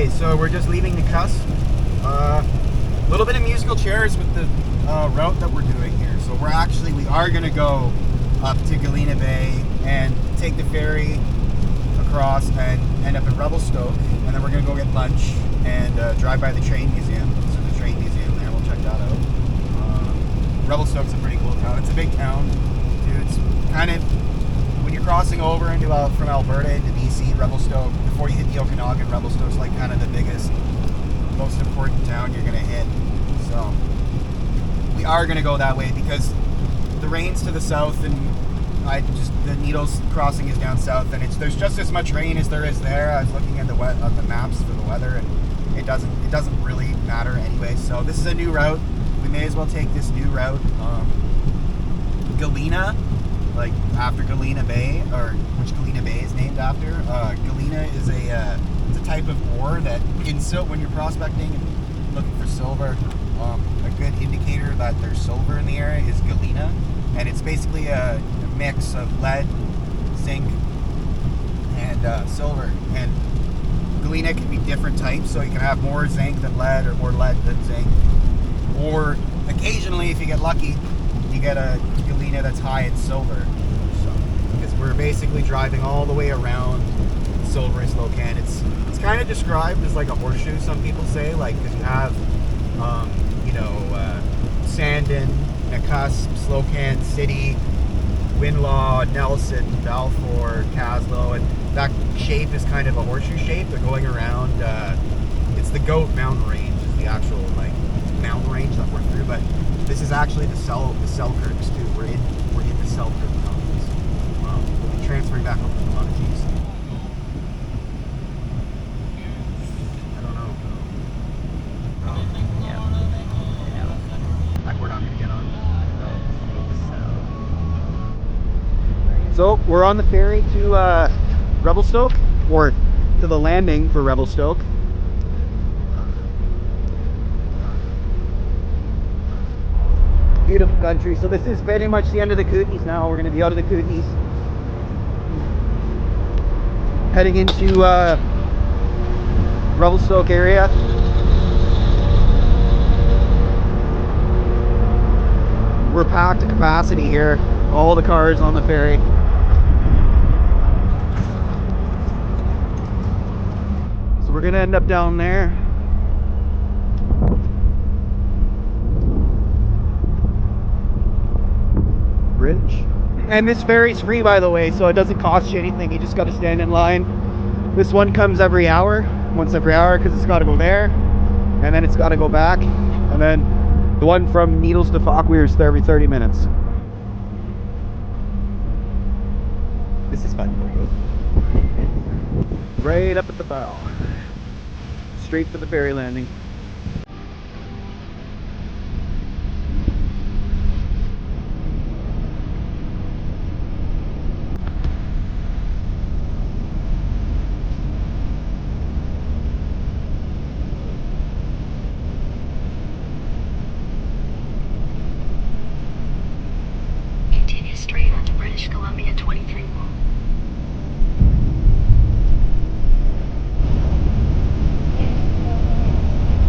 Okay, so we're just leaving the cusp. A little bit of musical chairs with the route that we're doing here. So we are going to go up to Galena Bay and take the ferry across and end up in Revelstoke, and then we're going to go get lunch and drive by the train museum. So the train museum there, we'll check that out. Revelstoke's a pretty cool town. It's a big town, dude. It's kind of, when you're crossing over into from Alberta into BC, Revelstoke, before you hit the Okanagan, Revelstoke's like kind of the biggest, most important town you're gonna hit. So we are gonna go that way because the rain's to the south, and the Needles crossing is down south, and there's just as much rain as there is there. I was looking at the maps for the weather, and it doesn't really matter anyway. So this is a new route. We may as well take this new route. Galena, like after Galena Bay, or which Galena Bay is named after. Galena is it's a type of ore that when you're prospecting and looking for silver, a good indicator that there's silver in the area is Galena, and it's basically a mix of lead, zinc, and silver. And Galena can be different types, so you can have more zinc than lead, or more lead than zinc. Or occasionally, if you get lucky, you get a Galena that's high in silver. So, because we're basically driving all the way around Silver Slocan. It's kind of described as like a horseshoe, some people say, like, because you have, Sandon, Nakusp, Slocan City, Winlaw, Nelson, Balfour, Caslow, and that shape is kind of a horseshoe shape. They're going around, it's the Goat Mountain Range is the actual, like, mountain range that we're through, but this is actually the Selkirks too. We're in the Selkirk Mountains. We'll be transferring back over to the Monarchies. I don't know. Like we're not gonna get on. So we're on the ferry to Revelstoke, or to the landing for Revelstoke. Beautiful country. So this is very much the end of the Kootenays now. We're going to be out of the Kootenays, heading into Revelstoke area. We're packed to capacity here. All the cars on the ferry. So we're going to end up down there. Bridge. And this ferry's free, by the way, so it doesn't cost you anything. You just got to stand in line. This one comes every hour, once every hour, because it's got to go there, and then it's got to go back, and then the one from Needles to Falkweir is every 30 minutes. This is fun. Right up at the bow, straight for the ferry landing.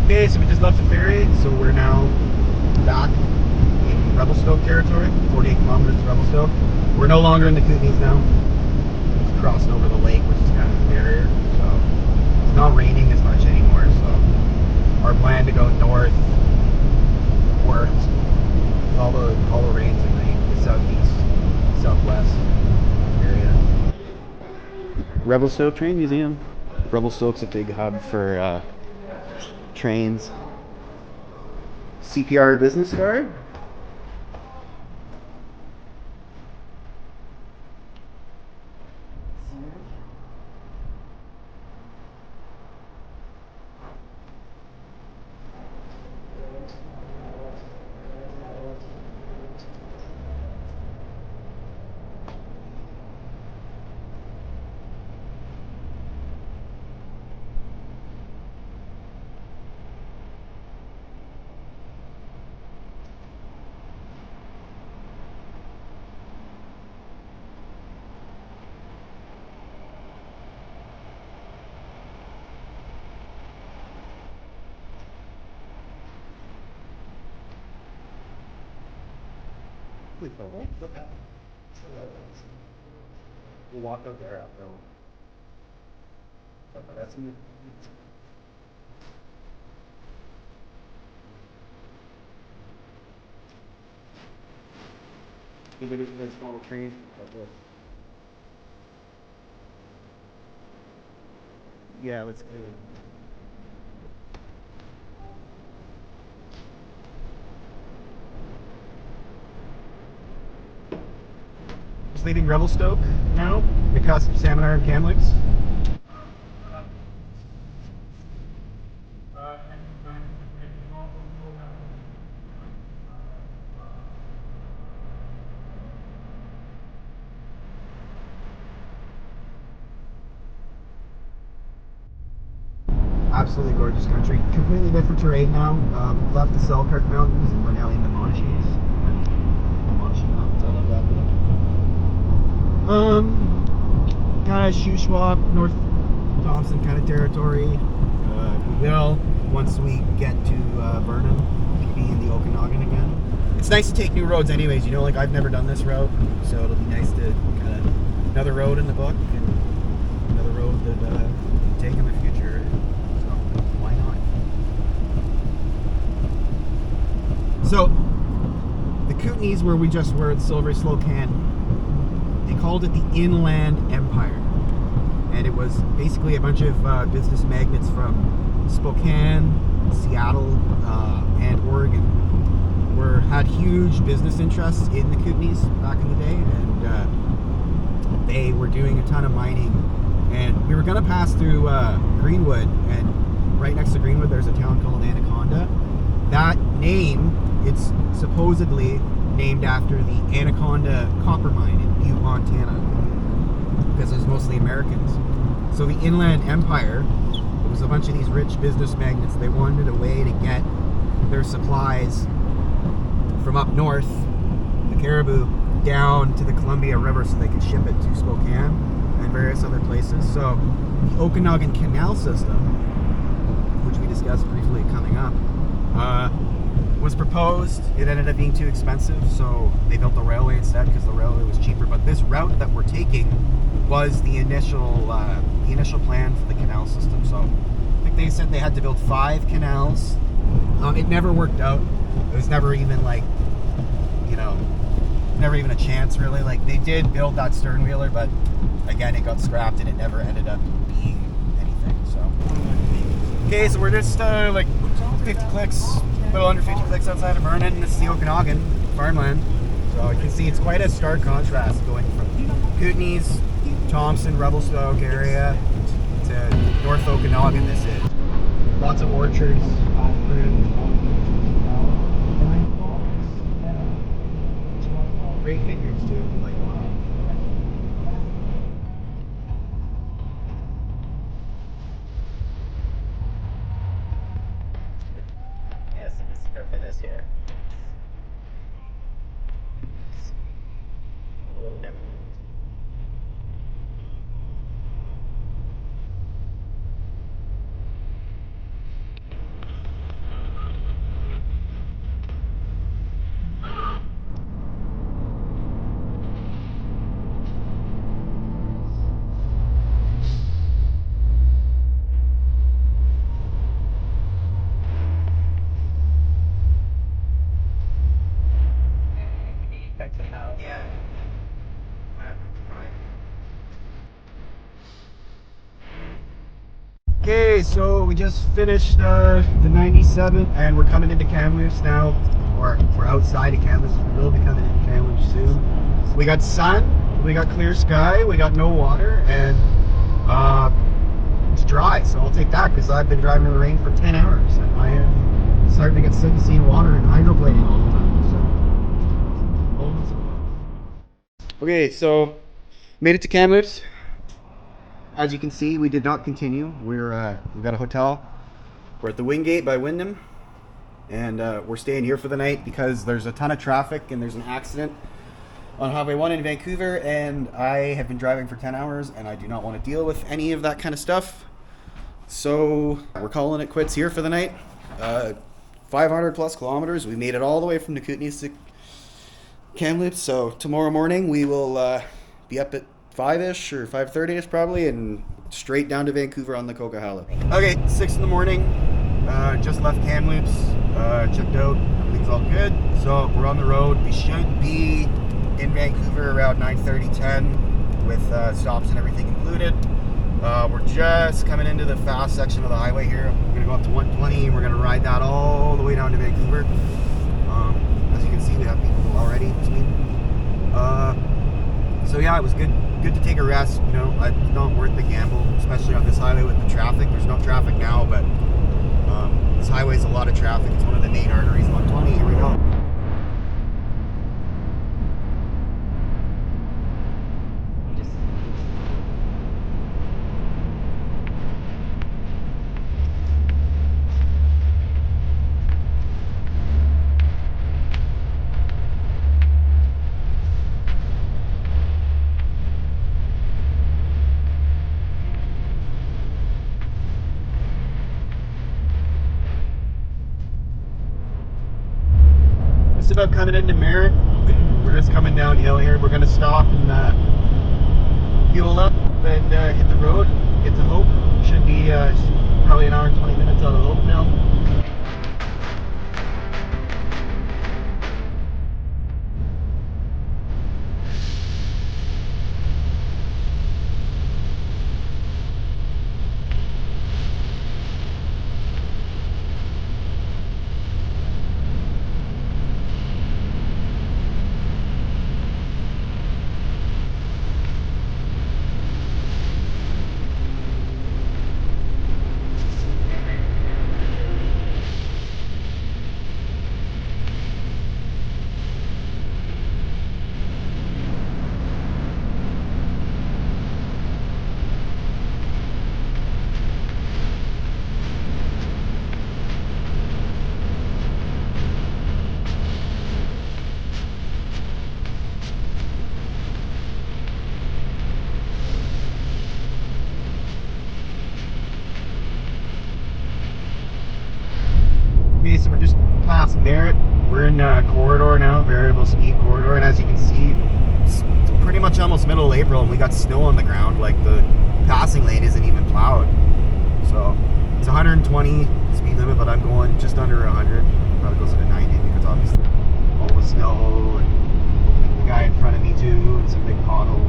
Okay, so we just left the ferry, so we're now back in Revelstoke territory, 48 kilometers to Revelstoke. We're no longer in the Kootenays now. We've crossed over the lake, which is kind of the barrier, so it's not raining as much anymore, so our plan to go north worked. All the rains in the southeast, southwest area. Revelstoke Train Museum. Revelstoke's a big hub for trains. CPR business card. Please don't. We'll walk out there after. That's me. Maybe there's a small train. Yeah, let's go. Just leaving Revelstoke now because of Salmon and Kamloops. Absolutely gorgeous country. Completely different terrain now. Left the Selkirk Mountains and we're now in the Monachies. Monachies Mountains, I love that one. Kind of Shuswap, North Thompson kind of territory. We will, once we get to Vernon, be in the Okanagan again. It's nice to take new roads anyways, you know, like I've never done this route, so it'll be nice to kind of, another road in the book and another road that we can take in the future. Why not? So, the Kootenays where we just were at Silver Slow Can, they called it the Inland Empire. And it was basically a bunch of business magnates from Spokane, Seattle, and Oregon had huge business interests in the Kootenays back in the day, and they were doing a ton of mining. And we were going to pass through Greenwood, and right next to Greenwood there's a town called Anaconda. That name, it's supposedly named after the Anaconda copper mine in Butte, Montana, because it was mostly Americans. So the Inland Empire, it was a bunch of these rich business magnates. They wanted a way to get their supplies from up north, the Caribou, down to the Columbia River so they could ship it to Spokane and various other places. So the Okanagan Canal system, which we discussed briefly coming up, was proposed. It ended up being too expensive, so they built the railway instead because the railway was cheaper. But this route that we're taking was the initial plan for the canal system. So I think they said they had to build 5 canals. It never worked out. It was never even like, you know, never even a chance really. Like they did build that stern wheeler, but again it got scrapped and it never ended up being anything. So okay, so we're just like 50 clicks, a little under 50 clicks outside of Vernon. This is the Okanagan farmland. So you can see it's quite a stark contrast going from Kootenays, Thompson, Revelstoke area to North Okanagan. This is lots of orchards. Great vineyards too. Like yes, this is for this here. Yep. Yeah. Okay, so we just finished the 97 and we're coming into Kamloops now, or we're outside of Kamloops. We will be coming into Kamloops soon. We got sun, we got clear sky, we got no water, and it's dry, so I'll take that because I've been driving in the rain for 10 hours and I am starting to get sick of seeing water and hydroplaning all the time. So. Okay, so made it to Kamloops. As you can see, we did not continue. We've got a hotel. We're at the Wingate by Wyndham, and we're staying here for the night because there's a ton of traffic and there's an accident on Highway 1 in Vancouver, and I have been driving for 10 hours and I do not want to deal with any of that kind of stuff. So we're calling it quits here for the night. 500 plus kilometers. We made it all the way from the Kootenays Kamloops. So tomorrow morning we will be up at 5-ish or 5:30ish probably, and straight down to Vancouver on the Coquihalla. Okay, 6 in the morning. Just left Kamloops. Checked out. Everything's all good. So we're on the road. We should be in Vancouver around 9:30, 10, with stops and everything included. We're just coming into the fast section of the highway here. We're gonna go up to 120 and we're gonna ride that all the way down to Vancouver. As you can see, we have people already speeding. So yeah, it was good to take a rest. You know, it's not worth the gamble, especially on this highway with the traffic. There's no traffic now, but this highway's a lot of traffic. It's one of the main arteries. 120, here we go. It's about coming into Merritt. We're just coming downhill here. We're going to stop and fuel up and hit the road, get to Hope. Should be probably an hour and 20 minutes out of Hope now. Okay, so we're just past Merritt. We're in corridor now, variable speed corridor, and as you can see, it's pretty much almost middle of April, and we got snow on the ground. Like, the passing lane isn't even plowed. So it's 120 speed limit, but I'm going just under 100. Probably goes to 90 because obviously all the snow and the guy in front of me too, and some big potholes.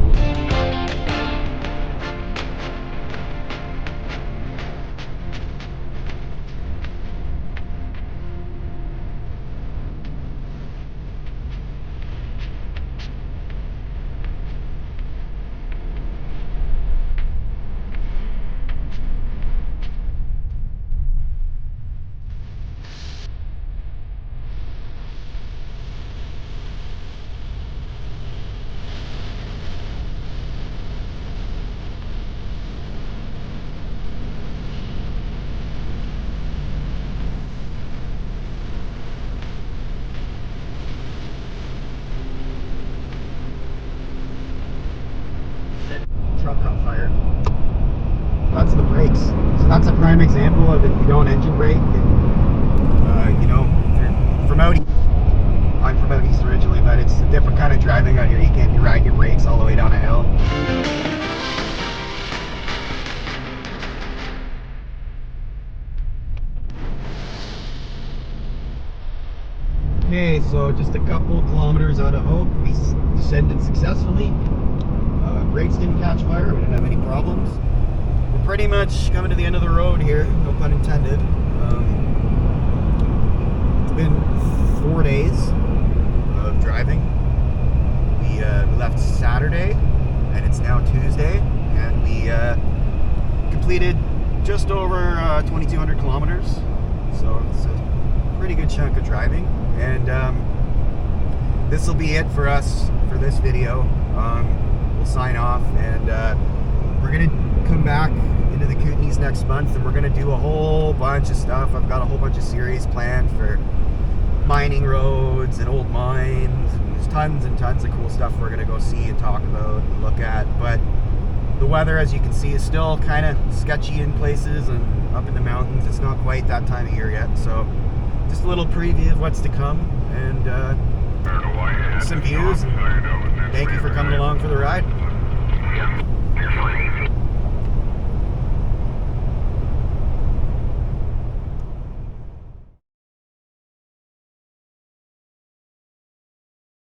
Truck caught fire. That's the brakes. So that's a prime example of if you don't engine brake, and, you know, if you're from out, I'm from out east originally, but it's a different kind of driving out here. You can't be riding your brakes all the way down a hill. Okay, so just a couple kilometers out of Hope, we descended successfully. Brakes didn't catch fire, we didn't have any problems. We're pretty much coming to the end of the road here, no pun intended. It's been 4 days of driving. We left Saturday, and it's now Tuesday, and we completed just over 2,200 kilometers. So it's a pretty good chunk of driving, and this will be it for us for this video. We'll sign off, and we're gonna come back into the Kootenays next month, and we're gonna do a whole bunch of stuff. I've got a whole bunch of series planned for mining roads and old mines, and there's tons and tons of cool stuff we're gonna go see and talk about and look at. But the weather, as you can see, is still kind of sketchy in places, and up in the mountains it's not quite that time of year yet. So just a little preview of what's to come, and some views. And thank you for coming along for the ride. Yeah, you're fine.